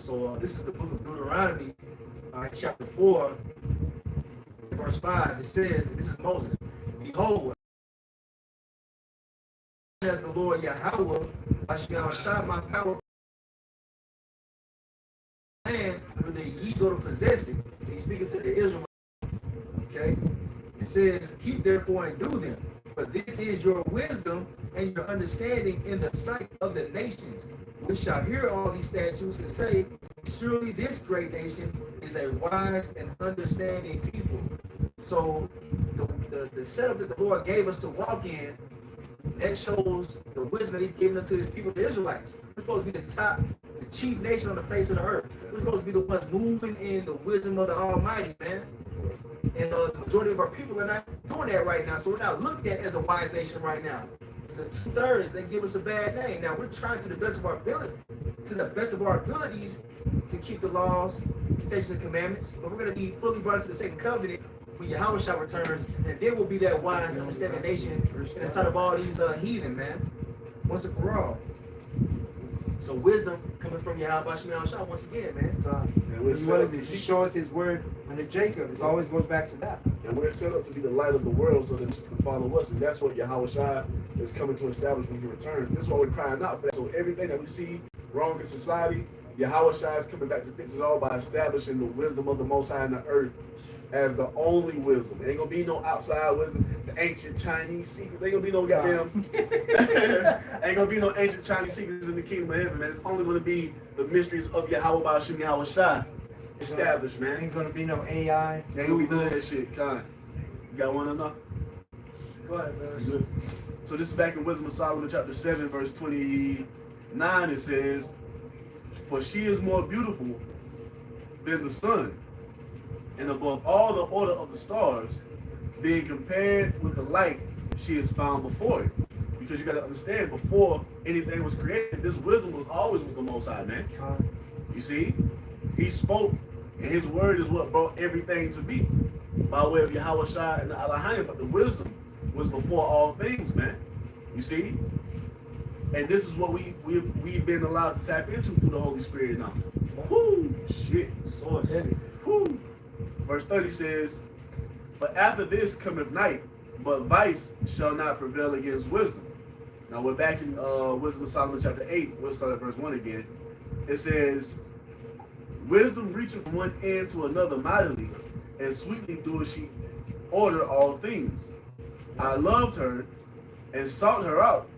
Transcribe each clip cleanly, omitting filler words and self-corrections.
So this is the book of Deuteronomy, chapter 4, verse 5. It says, this is Moses, behold, as the Lord Yahweh, I shall shine my power land whether ye go to possess it. And he's speaking to the Israelites. Okay? It says, keep therefore and do them. For this is your wisdom and your understanding in the sight of the nations, which shall hear all these statutes and say, surely this great nation is a wise and understanding people. So the setup that the Lord gave us to walk in, that shows the wisdom that he's given unto his people, the Israelites. We're supposed to be the top, the chief nation on the face of the earth. We're supposed to be the ones moving in the wisdom of the Almighty, man. And the majority of our people are not doing that right now. So we're not looked at as a wise nation right now. So 2/3, they give us a bad name. Now we're trying to the best of our ability, abilities, to keep the laws, statutes, and commandments. But we're going to be fully brought into the second covenant when Yahweh Shah returns, and then we'll be that wise and understanding nation in the sight of all these heathen, man. Once and for all. So wisdom coming from Yahweh Shah once again, man. And he shows his word under Jacob. It always goes back to that. And we're set up to be the light of the world so that just can follow us. And that's what Yahweh Shai is coming to establish when he returns. This is what we're crying out for. So everything that we see wrong in society, Yahweh Shai is coming back to fix it all by establishing the wisdom of the Most High in the earth as the only wisdom. There ain't gonna be no outside wisdom, the ancient Chinese secret. There ain't gonna be no goddamn ain't gonna be no ancient Chinese secrets in the kingdom of heaven, man. It's only gonna be the mysteries of Yahweh Ba'ashim Yahweh Shai established, man. Ain't gonna be no AI. Ain't gonna be none of that shit. Con. You got one or not? Go ahead, man. Good. So this is back in Wisdom of Solomon chapter 7, verse 29. It says, for she is more beautiful than the sun, and above all the order of the stars, being compared with the light, she is found before it. Because you got to understand, before anything was created, this wisdom was always with the Most High, man. You see? He spoke, and his word is what brought everything to be by way of Yahweh Shai and the Elohim. But the wisdom was before all things, man. You see? And this is what we've been allowed to tap into through the Holy Spirit now. Whoo! Shit. So heavy. Whoo! Verse 30 says, but after this cometh night, but vice shall not prevail against wisdom. Now we're back in Wisdom of Solomon chapter 8. We'll start at verse 1 again. It says, wisdom reaching from one end to another mightily, and sweetly doeth she order all things. I loved her and sought her out.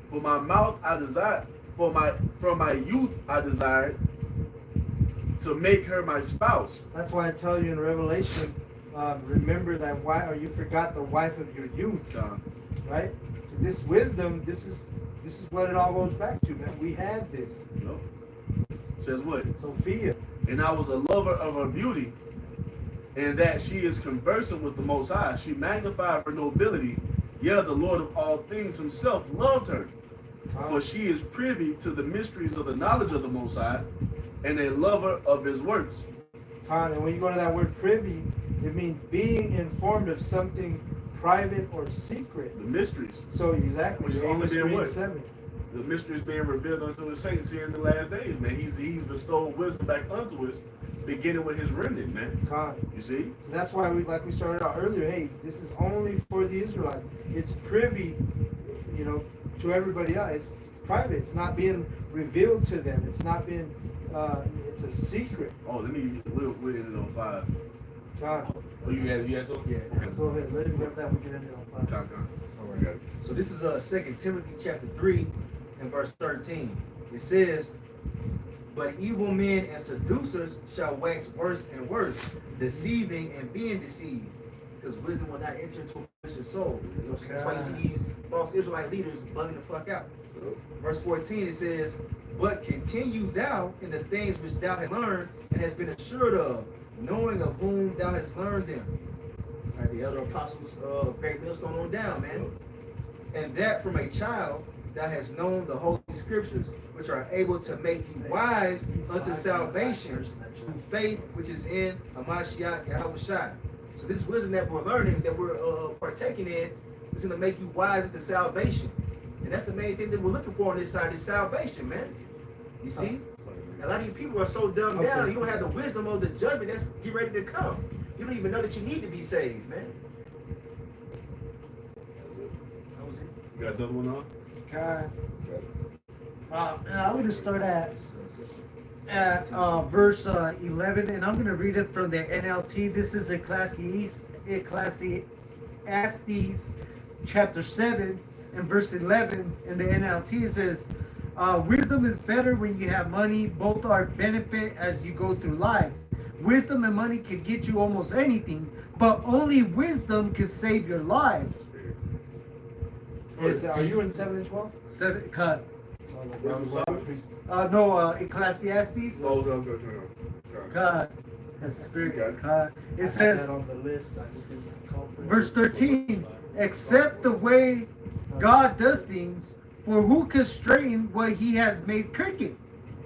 For my mouth I desired, from my youth I desired to make her my spouse. That's why I tell you in Revelation, remember that wife, or you forgot the wife of your youth, right? This wisdom, this is what it all goes back to, man. We have this. Yep. Says what? Sophia. And I was a lover of her beauty, and that she is conversing with the Most High. She magnified her nobility. Yeah, the Lord of all things himself loved her. For she is privy to the mysteries of the knowledge of the Most High, and a lover of his works. And when you go to that word privy, it means being informed of something private or secret. The mysteries. So exactly. Which is only being what? 7. The mysteries being revealed unto his saints here in the last days, man. He's bestowed wisdom back unto us, beginning with his remnant, man. You see? So that's why like we started out earlier, hey, this is only for the Israelites. It's privy, to everybody else. It's private. It's not being revealed to them. It's not being, it's a secret. Oh, we're in it on 5. God. Oh, you had something? Yeah. Okay. Go ahead. Let him get that. We get into it on 5. All right. So this is 2 Timothy chapter 3 and verse 13. It says, but evil men and seducers shall wax worse and worse, deceiving and being deceived, because wisdom will not enter into a malicious soul. So that's why you see these false Israelite leaders bugging the fuck out. Verse 14, it says, but continue thou in the things which thou hast learned and hast been assured of, knowing of whom thou hast learned them. Right, the elder apostles of Great Millstone on down, man. And that from a child thou hast known the holy scriptures, which are able to make you wise unto salvation through faith which is in Hamashiach Yahweh Shai. So this wisdom that we're learning, that we're partaking in, is going to make you wise into salvation. And that's the main thing that we're looking for on this side, is salvation, man. You see? A lot of you people are so dumbed down, you don't have the wisdom of the judgment that's get ready to come. You don't even know that you need to be saved, man. That was it. You got another one on? God. And I'm going to start at verse 11, and I'm going to read it from the NLT. This is Ecclesiastes chapter 7 and verse 11 in the NLT. It says, wisdom is better when you have money. Both are benefit as you go through life. Wisdom and money can get you almost anything, but only wisdom can save your life. Are you in 7 and 12? 7 cut. Ecclesiastes. God, that's the spirit. God. It says, on the list. I just didn't call for it. verse 13, accept the way God does things, for who can straighten what he has made crooked?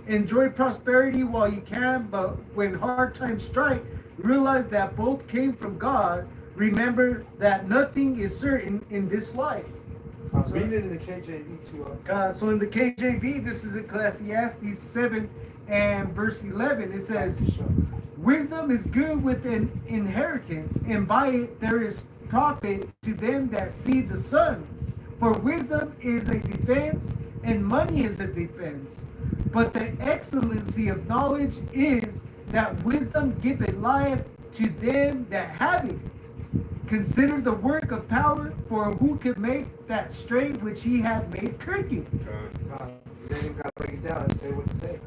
Enjoy prosperity while you can, but when hard times strike, realize that both came from God. Remember that nothing is certain in this life. I'm reading it in the KJV too. God, so in the KJV, this is Ecclesiastes 7 and verse 11. It says, wisdom is good with an inheritance, and by it there is profit to them that see the sun. For wisdom is a defense, and money is a defense. But the excellency of knowledge is that wisdom giveth life to them that have it. Consider the work of power, for who can make that straight which he hath made crooked? You didn't even gotta break it down and say what to say.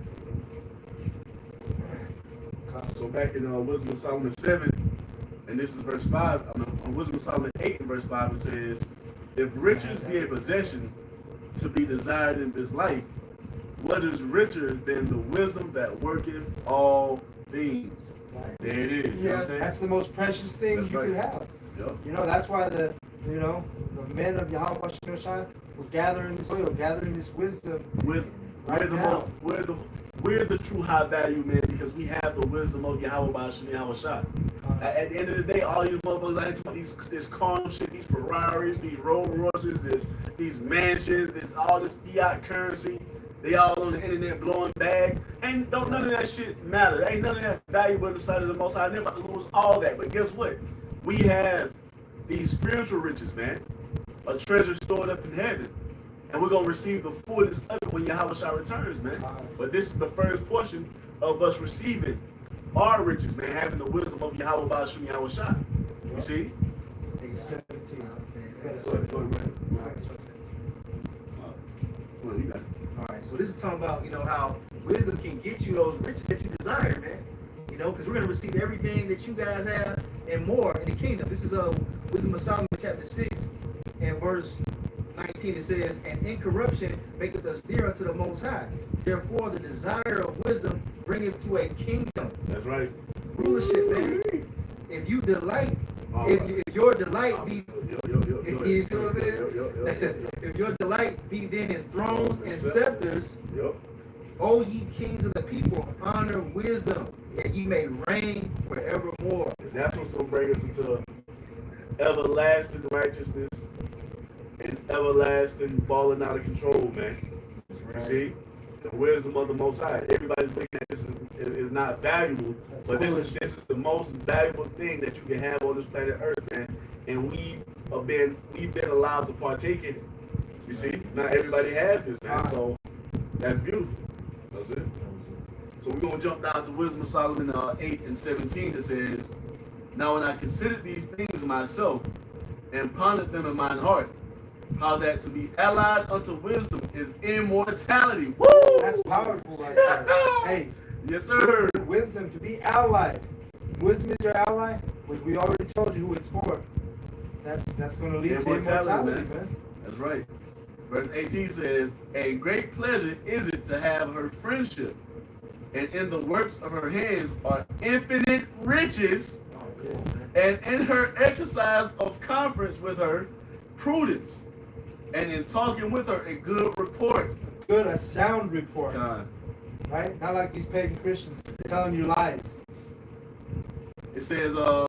So back in Wisdom of Solomon 7, and this is verse 5, on Wisdom of Solomon 8 and verse 5, it says, if riches be a possession to be desired in this life, what is richer than the wisdom that worketh all things? There it is. You know what I'm saying? That's the most precious thing That's you right. could have. Yep. You know, that's why the men of Yahweh was gathering this oil, gathering this wisdom. We're the true high value men because we have the wisdom of Yahweh Ba'ashim Yahweh Shah. At the end of the day, all these motherfuckers like this carnal shit, these Ferraris, these Rolls Royces, these mansions, this all this fiat currency. They all on the internet blowing bags. Ain't none of that shit matter. Ain't none of that valuable in the sight of the Most High. They're about to lose all that. But guess what? We have these spiritual riches, man. A treasure stored up in heaven. And we're going to receive the fullness of it when Yahweh Shah returns, man. But this is the first portion of us receiving our riches, man. Having the wisdom of Yahweh Ba'ashim Yahweh Shah. You see? Well, you got it. All right, so this is talking about, how wisdom can get you those riches that you desire, man. Because we're going to receive everything that you guys have and more in the kingdom. This is Wisdom of Solomon chapter 6 and verse 19. It says, and incorruption maketh us dear unto the Most High. Therefore, the desire of wisdom bringeth to a kingdom. That's right. Rulership, man. If you delight, if your delight be, you see what I'm saying? If your delight be then in thrones and scepters, O ye kings of the people, honor wisdom, that ye may reign forevermore. And that's what's going to bring us into everlasting righteousness and everlasting balling out of control, man. You see? The wisdom of the Most High. Everybody's looking at this is not valuable, but this is the most valuable thing that you can have on this planet Earth, man. And we've been allowed to partake in it. You see? Not everybody has this, man. So that's beautiful. That's it. So we're going to jump down to Wisdom of Solomon 8 and 17. It says, now when I considered these things myself and pondered them in mine heart, how that to be allied unto wisdom is immortality. Woo! That's powerful right there. Hey. Yes, sir. Wisdom to be allied. Wisdom is your ally, which we already told you who it's for. That's going to lead to immortality, man. That's right. Verse 18 says, a great pleasure is it to have her friendship, and in the works of her hands are infinite riches, and in her exercise of conference with her, prudence, and in talking with her, a good report. Good, a sound report. God. Right? Not like these pagan Christians telling you lies. It says, the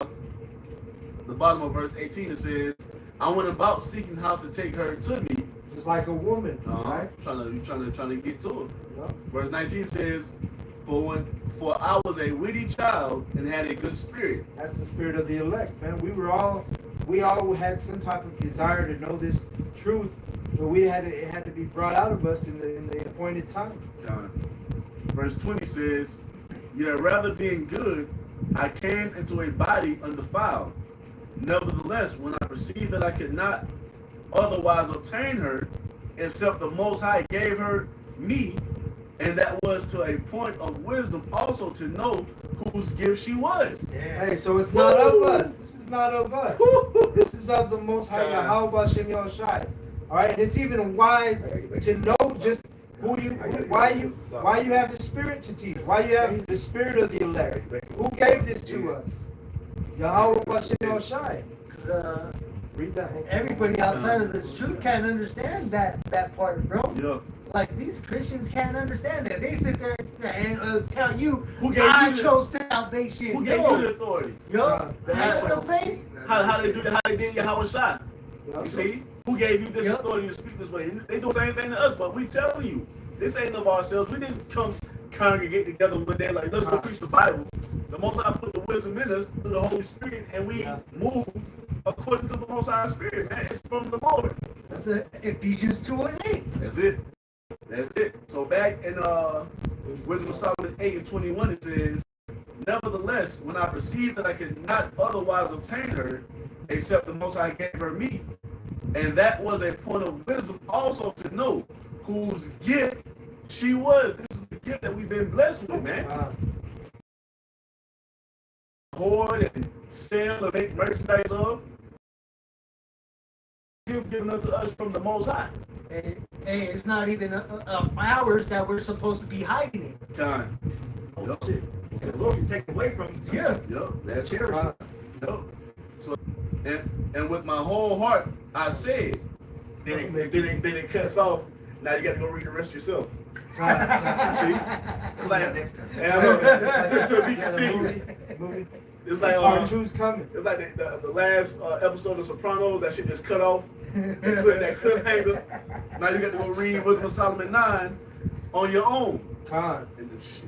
bottom of verse 18, it says, I went about seeking how to take her to me. Just like a woman, right? Trying to get to her. Yeah. Verse 19 says, For I was a witty child and had a good spirit. That's the spirit of the elect, man. We all had some type of desire to know this truth, but it had to be brought out of us in the appointed time. Verse 20 says, yet rather being good, I came into a body undefiled. Nevertheless, when I perceived that I could not otherwise obtain her, except the Most High gave her me, and that was to a point of wisdom also to know whose gift she was. Yeah. Hey, so it's not of us. This is not of us. This is of the Most High Yahweh Shem Yahushai. All right, and it's even wise to know just why you have the Spirit to teach, why you have the Spirit of the elect. Who gave this to us? Yahweh Shem Yahushai. Read that. Everybody outside of this truth can't understand that part, bro. Yeah. Like, these Christians can't understand that. They sit there and tell you, who gave I you chose salvation. Who gave you the authority? Yo, The that's what I'm saying. How they did Yahweh Shai. You see? Who gave you this authority to speak this way? They do the same thing to us, but we telling you, this ain't of ourselves. We didn't come congregate together one day like, let's go preach the Bible. The Most High put the wisdom in us through the Holy Spirit, and we move according to the Most High Spirit, man. It's from the Lord. That's Ephesians 2:8. That's it. That's it. So back in Wisdom of Solomon 8:21, it says, nevertheless, when I perceived that I could not otherwise obtain her, except the Most High gave her me, and that was a point of wisdom also to know whose gift she was. This is the gift that we've been blessed with, man. Hoard and sell and make merchandise of. Gift given unto us from the Most High. Hey, it's not even ours that we're supposed to be hiding it. Time. Oh, shit. And the Lord can take it away from you too. Yeah. Yep. That's cherish it. Yep. So, and with my whole heart, I said, then it cuts off. Now you got to go read the rest yourself. See? It's like next time. To be continued. It's like Part two's coming. It's like the last episode of Sopranos. That shit just cut off. That cliffhanger. Now you got to go read Wisdom of Solomon 9 on your own. Con.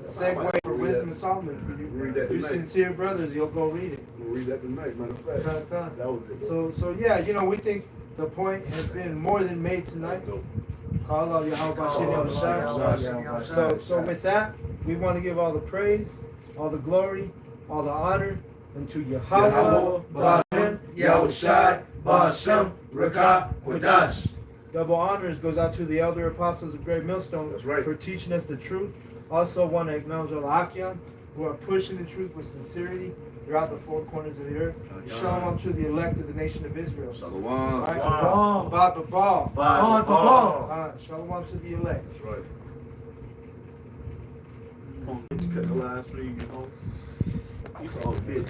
Segue for Wisdom of Solomon. Read that You tonight. sincere brothers, you'll go read it. We'll read that tonight, matter of fact. Con. That was it. Bro. So yeah, we think the point has been more than made tonight. Call out Yahweh Shem Yahushai. So with that, we want to give all the praise, all the glory, all the honor unto Yahweh, Ba'ashem, Yahushai, Ba'ashem, Rakah, Quadash. Double honors goes out to the elder apostles of Great Millstone. That's right. For teaching us the truth. Also want to acknowledge all the Akyam who are pushing the truth with sincerity throughout the four corners of the earth. Shalom to the elect of the nation of Israel. Shalom. Right? Shalom. About the ball. Shalom to the elect. That's right. Cut the last three, you know. He's all big.